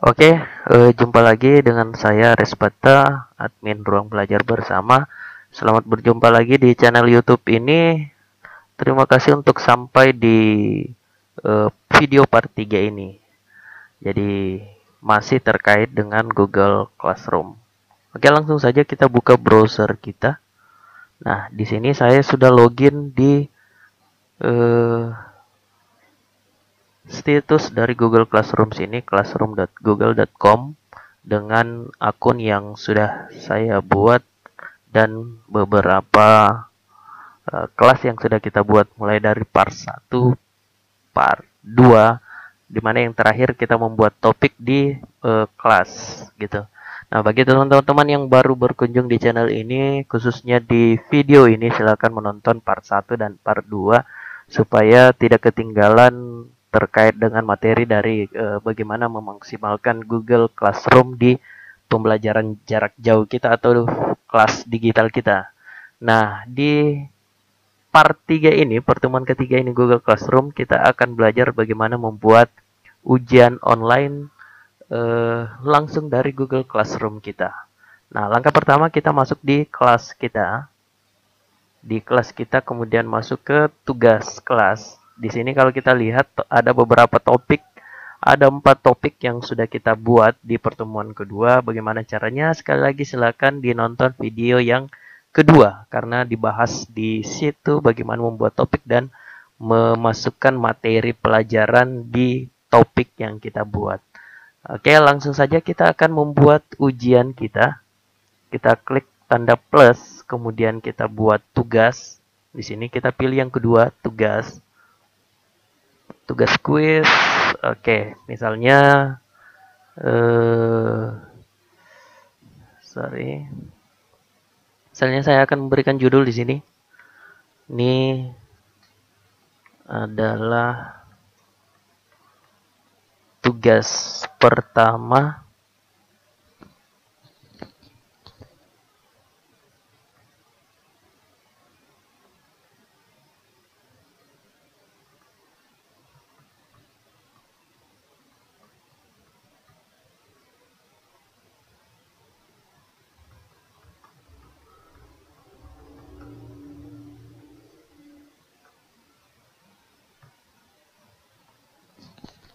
Oke, jumpa lagi dengan saya Respata, admin Ruang Belajar Bersama. Selamat berjumpa lagi di channel YouTube ini. Terima kasih untuk sampai di video part 3 ini. Jadi masih terkait dengan Google Classroom. Oke, langsung saja kita buka browser kita. Nah, di sini saya sudah login di eh, situs dari Google Classroom sini, classroom.google.com, dengan akun yang sudah saya buat dan beberapa kelas yang sudah kita buat mulai dari part 1, part 2, di mana yang terakhir kita membuat topik di kelas gitu. Nah, bagi teman-teman yang baru berkunjung di channel ini, khususnya di video ini, silakan menonton part 1 dan part 2 supaya tidak ketinggalan terkait dengan materi dari bagaimana memaksimalkan Google Classroom di pembelajaran jarak jauh kita atau kelas digital kita. Nah, di part 3 ini, pertemuan ketiga ini Google Classroom, kita akan belajar bagaimana membuat ujian online langsung dari Google Classroom kita. Nah, langkah pertama kita masuk di kelas kita. Di kelas kita kemudian masuk ke tugas kelas. Di sini kalau kita lihat ada beberapa topik, ada 4 topik yang sudah kita buat di pertemuan kedua. Bagaimana caranya? Sekali lagi silakan dinonton video yang kedua karena dibahas di situ bagaimana membuat topik dan memasukkan materi pelajaran di topik yang kita buat. Oke, langsung saja kita akan membuat ujian kita. Kita klik tanda plus, kemudian kita buat tugas. Di sini kita pilih yang kedua, tugas. Tugas quiz. Oke, misalnya sorry. Misalnya saya akan memberikan judul di sini. Ini adalah tugas pertama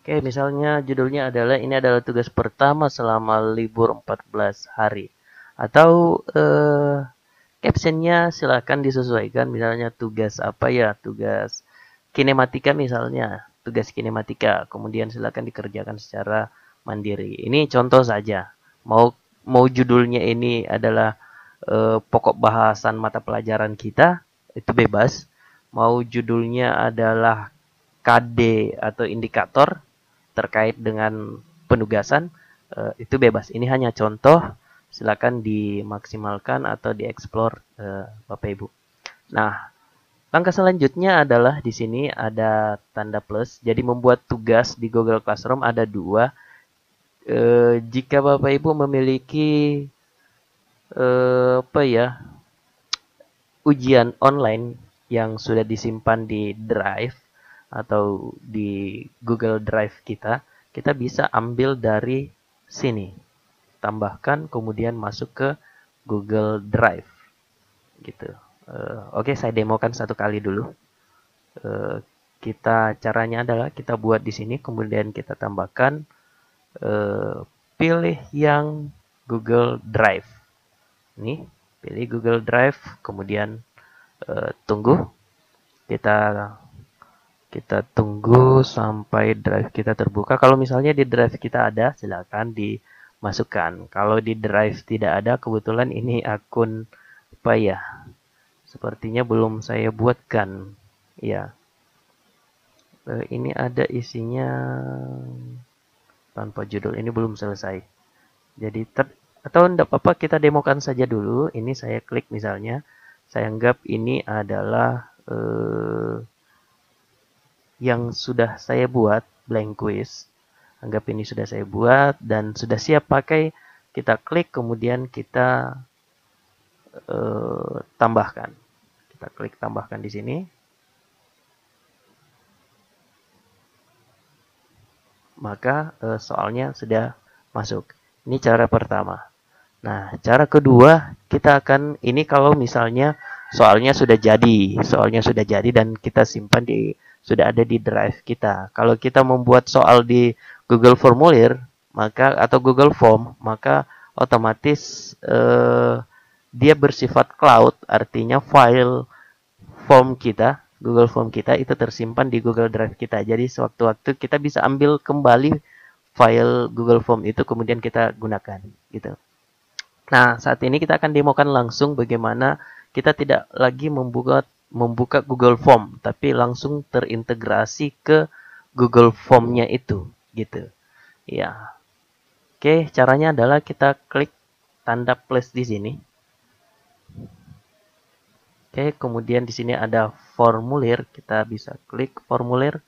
Oke, misalnya judulnya adalah ini adalah tugas pertama selama libur 14 hari. Atau captionnya silahkan disesuaikan, misalnya tugas apa ya, tugas kinematika misalnya, tugas kinematika. Kemudian silakan dikerjakan secara mandiri. Ini contoh saja. Mau mau judulnya ini adalah pokok bahasan mata pelajaran kita, itu bebas. Mau judulnya adalah KD atau indikator terkait dengan penugasan, itu bebas. Ini hanya contoh, silakan dimaksimalkan atau dieksplor Bapak Ibu. Nah, langkah selanjutnya adalah di sini ada tanda plus. Jadi membuat tugas di Google Classroom ada dua. Jika Bapak Ibu memiliki apa ya, ujian online yang sudah disimpan di Drive atau di Google Drive kita, kita bisa ambil dari sini. Tambahkan kemudian masuk ke Google Drive gitu. Oke, saya demokan satu kali dulu. Kita caranya adalah kita buat di sini, kemudian kita tambahkan, pilih yang Google Drive. Ini pilih Google Drive, kemudian tunggu. Kita tunggu sampai drive kita terbuka. Kalau misalnya di drive kita ada, silakan dimasukkan. Kalau di drive tidak ada, kebetulan ini akun apa ya? Sepertinya belum saya buatkan. Ya, ini ada isinya tanpa judul. Ini belum selesai. Jadi atau tidak apa-apa, kita demokan saja dulu. Ini saya klik misalnya. Saya anggap ini adalah yang sudah saya buat, blank quiz. Anggap ini sudah saya buat dan sudah siap pakai. Kita klik, kemudian kita tambahkan. Kita klik tambahkan di sini. Maka soalnya sudah masuk. Ini cara pertama. Nah, cara kedua, kita akan ini kalau misalnya soalnya sudah jadi dan kita simpan sudah ada di drive kita. Kalau kita membuat soal di Google Formulir, maka atau Google Form, maka otomatis dia bersifat cloud, artinya file form kita, Google Form kita itu tersimpan di Google Drive kita. Jadi sewaktu-waktu kita bisa ambil kembali file Google Form itu kemudian kita gunakan gitu. Nah, saat ini kita akan demokan langsung bagaimana kita tidak lagi membuka Google Form, tapi langsung terintegrasi ke Google Form-nya itu, gitu. Ya. Oke, caranya adalah kita klik tanda plus di sini. Oke, kemudian di sini ada formulir, kita bisa klik formulir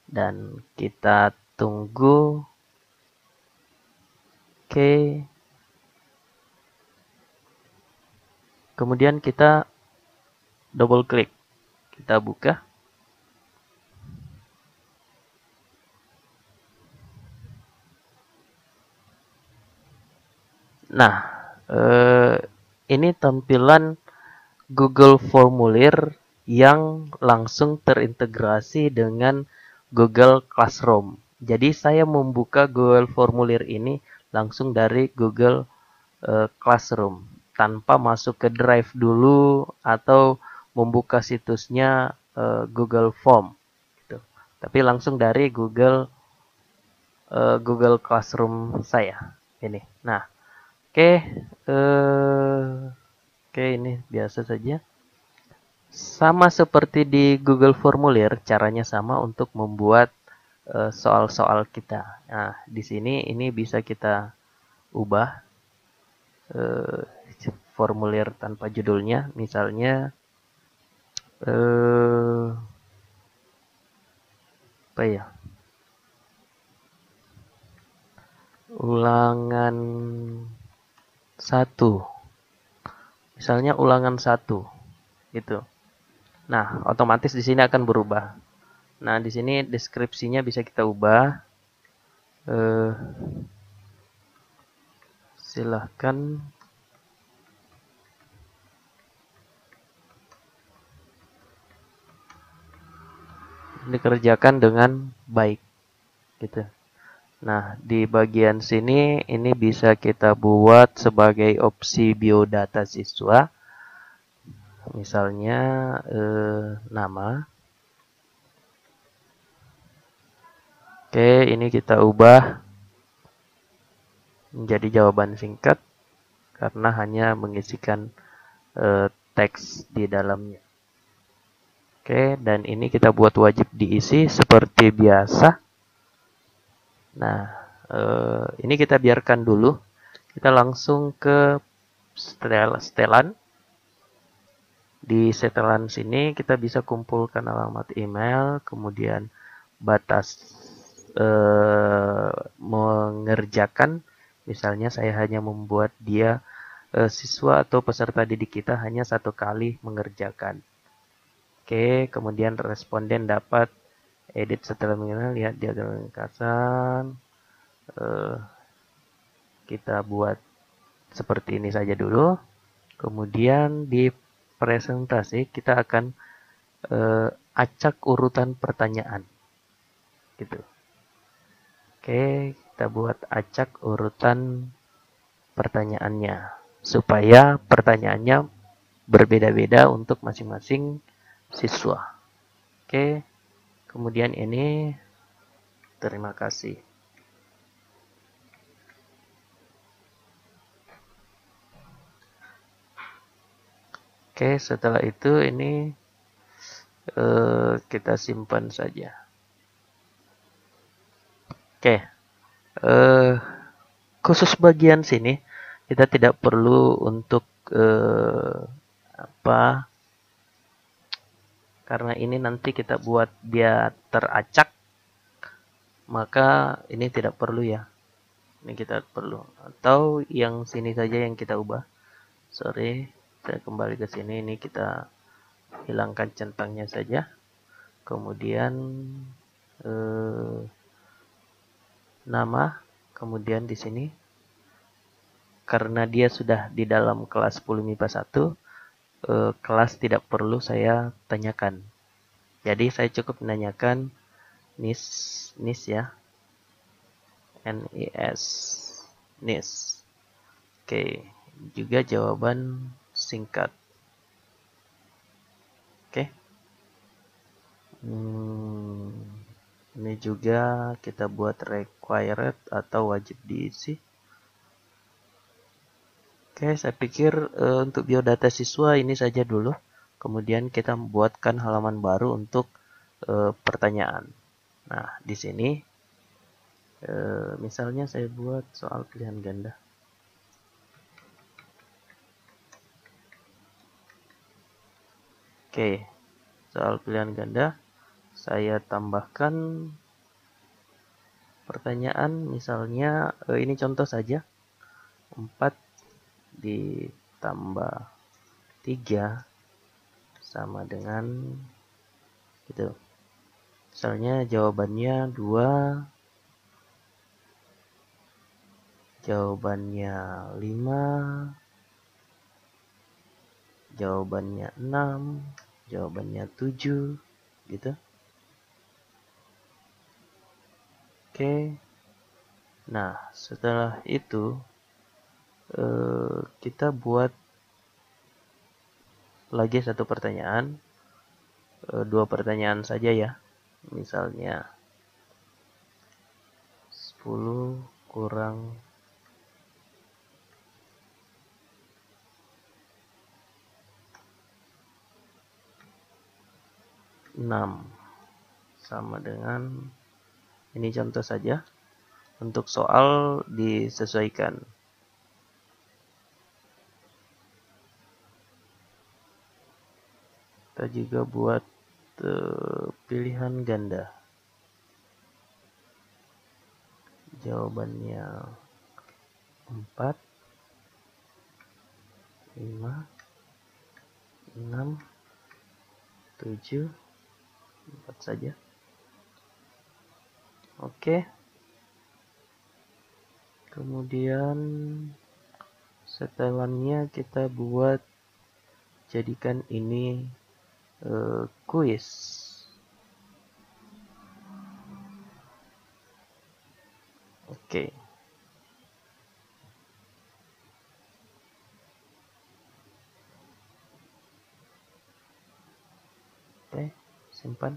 dan kita tunggu. Oke. Kemudian kita double klik. Kita buka. Nah, ini tampilan Google Formulir yang langsung terintegrasi dengan Google Classroom. Jadi saya membuka Google Formulir ini langsung dari Google Classroom tanpa masuk ke Drive dulu atau membuka situsnya Google Form gitu. Tapi langsung dari Google Classroom saya ini. Nah, oke, oke ini biasa saja. Sama seperti di Google Formulir, caranya sama untuk membuat soal-soal kita. Nah, di sini ini bisa kita ubah formulir tanpa judulnya, misalnya apa ya? Ulangan 1. Misalnya ulangan 1 gitu. Nah, otomatis di sini akan berubah. Nah, di sini deskripsinya bisa kita ubah. Silahkan dikerjakan dengan baik gitu. Nah, di bagian sini ini bisa kita buat sebagai opsi biodata siswa. Misalnya nama. Oke, ini kita ubah menjadi jawaban singkat karena hanya mengisikan teks di dalamnya. Oke, dan ini kita buat wajib diisi seperti biasa. Nah, ini kita biarkan dulu. Kita langsung ke setelan. Di setelan sini kita bisa kumpulkan alamat email, kemudian batas mengerjakan. Misalnya saya hanya membuat dia siswa atau peserta didik kita hanya 1 kali mengerjakan. Oke, kemudian responden dapat edit setelah mengenal, lihat diagram ringkasan. Kita buat seperti ini saja dulu. Kemudian di presentasi kita akan acak urutan pertanyaan. Gitu. Oke, kita buat acak urutan pertanyaannya supaya pertanyaannya berbeda-beda untuk masing-masing siswa. Oke, kemudian ini terima kasih. Oke, setelah itu ini kita simpan saja. Oke, khusus bagian sini kita tidak perlu untuk karena ini nanti kita buat dia teracak, maka ini tidak perlu ya. Ini kita perlu. Atau yang sini saja yang kita ubah. Sorry, saya kembali ke sini. Ini kita hilangkan centangnya saja. Kemudian nama. Kemudian di sini karena dia sudah di dalam kelas 10 MIPA 1, kelas tidak perlu saya tanyakan. Jadi saya cukup menanyakan NIS ya. NIS. NIS. Oke, juga jawaban singkat. Oke. Ini juga kita buat required atau wajib diisi. Oke, saya pikir untuk biodata siswa ini saja dulu. Kemudian kita membuatkan halaman baru untuk pertanyaan. Nah, di sini misalnya saya buat soal pilihan ganda. Oke, soal pilihan ganda. Saya tambahkan pertanyaan, misalnya ini contoh saja. 4 ditambah 3 sama dengan gitu. Misalnya jawabannya 2, jawabannya 5, jawabannya 6, jawabannya 7 gitu. Oke. Nah, setelah itu kita buat lagi satu pertanyaan, 2 pertanyaan saja ya. Misalnya 10 kurang 6 sama dengan, ini contoh saja. Untuk soal disesuaikan. Kita juga buat pilihan ganda. Jawabannya 4, 5, 6, 7, 4 saja. Oke. Kemudian setelannya kita buat, jadikan ini kuis. Oke. Oke, simpan.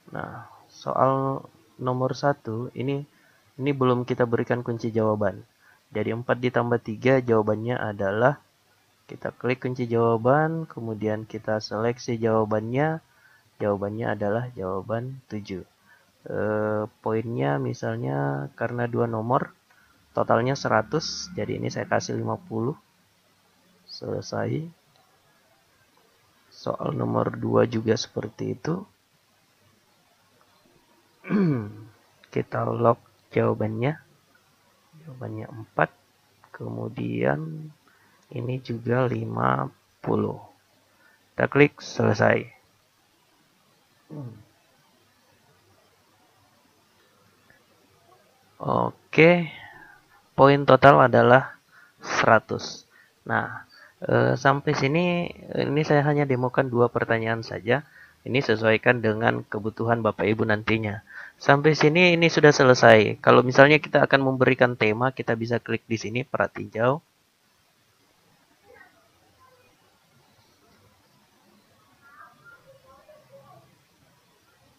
Nah, soal nomor 1 ini belum kita berikan kunci jawaban. Jadi 4 ditambah 3 jawabannya adalah, kita klik kunci jawaban, kemudian kita seleksi jawabannya. Jawabannya adalah jawaban 7. Poinnya misalnya karena 2 nomor, totalnya 100, jadi ini saya kasih 50. Selesai. Soal nomor 2 juga seperti itu. Kita log jawabannya. Jawabannya 4. Kemudian ini juga 50. Kita klik selesai. Oke. Poin total adalah 100. Nah, sampai sini ini saya hanya demokan 2 pertanyaan saja. Ini sesuaikan dengan kebutuhan Bapak Ibu nantinya. Sampai sini ini sudah selesai. Kalau misalnya kita akan memberikan tema, kita bisa klik di sini perat hijau.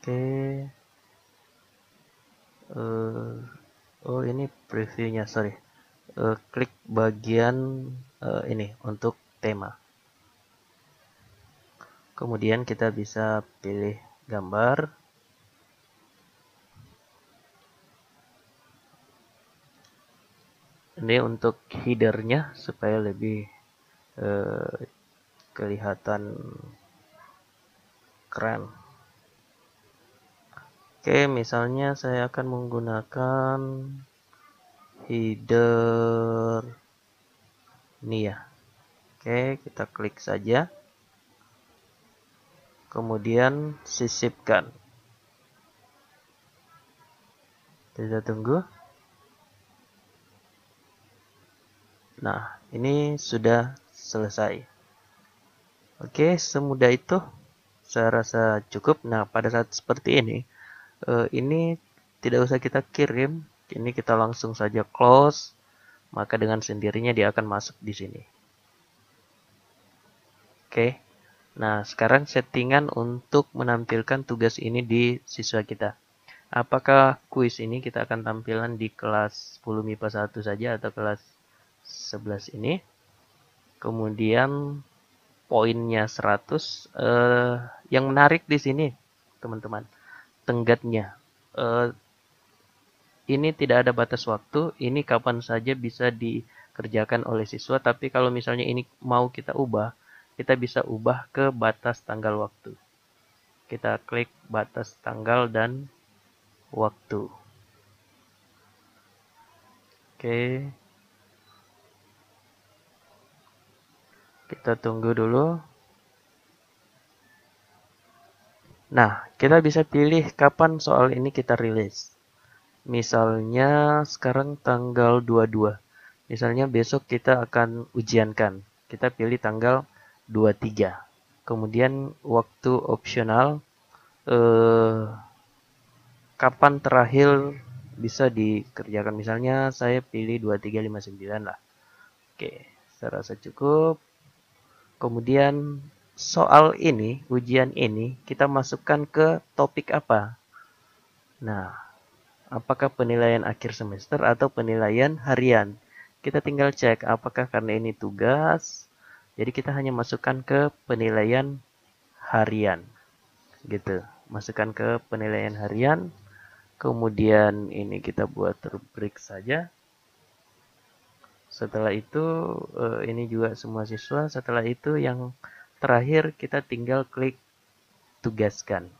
Oke. Oh, ini previewnya, sorry. Klik bagian ini untuk tema. Kemudian kita bisa pilih gambar. Ini untuk headernya supaya lebih kelihatan keren. Oke, misalnya saya akan menggunakan header ini ya. Oke, kita klik saja. Kemudian sisipkan. Kita tunggu. Nah, ini sudah selesai. Oke, semudah itu. Saya rasa cukup. Nah, pada saat seperti ini tidak usah kita kirim. Ini kita langsung saja close. Maka dengan sendirinya dia akan masuk di sini. Oke. Nah, sekarang settingan untuk menampilkan tugas ini di siswa kita. Apakah kuis ini kita akan tampilan di kelas 10 MIPA 1 saja atau kelas 11 ini? Kemudian poinnya 100. Yang menarik di sini, teman-teman, tenggatnya. Ini tidak ada batas waktu, ini kapan saja bisa dikerjakan oleh siswa, tapi kalau misalnya ini mau kita ubah, kita bisa ubah ke batas tanggal waktu. Kita klik batas tanggal dan waktu. Oke. Kita tunggu dulu. Nah, kita bisa pilih kapan soal ini kita rilis. Misalnya sekarang tanggal 22. Misalnya besok kita akan ujiankan. Kita pilih tanggal 23. Kemudian waktu opsional kapan terakhir bisa dikerjakan. Misalnya saya pilih 2359 lah. Oke, saya rasa cukup. Kemudian soal ini, ujian ini, kita masukkan ke topik apa? Nah, apakah penilaian akhir semester atau penilaian harian? Kita tinggal cek apakah karena ini tugas, jadi kita hanya masukkan ke penilaian harian. Gitu, masukkan ke penilaian harian. Kemudian ini kita buat rubrik saja. Setelah itu ini juga semua siswa. Setelah itu yang terakhir kita tinggal klik tugaskan.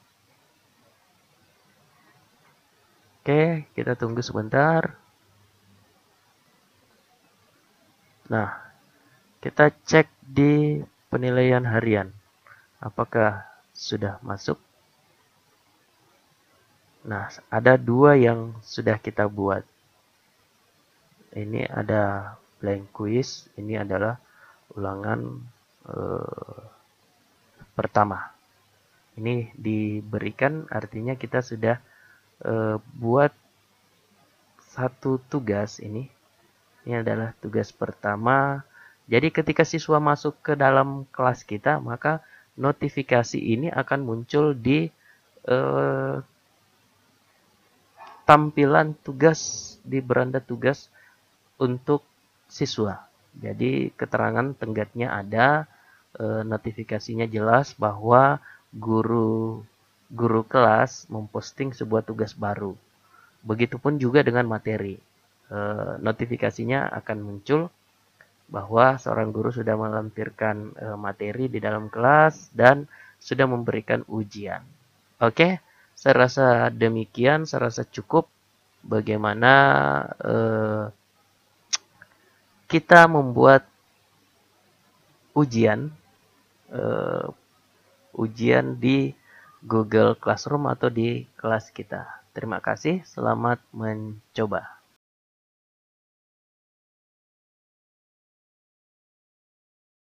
Oke, kita tunggu sebentar. Nah, kita cek di penilaian harian. Apakah sudah masuk? Nah, ada dua yang sudah kita buat. Ini ada blank quiz. Ini adalah ulangan pertama. Ini diberikan artinya kita sudah buat satu tugas ini. Ini adalah tugas pertama. Jadi ketika siswa masuk ke dalam kelas kita, maka notifikasi ini akan muncul di tampilan tugas di beranda tugas untuk siswa. Jadi keterangan tenggatnya ada, notifikasinya jelas bahwa guru kelas memposting sebuah tugas baru. Begitupun juga dengan materi. Notifikasinya akan muncul bahwa seorang guru sudah melampirkan materi di dalam kelas dan sudah memberikan ujian. Oke, saya rasa demikian, saya rasa cukup bagaimana kita membuat ujian di Google Classroom atau di kelas kita. Terima kasih, selamat mencoba.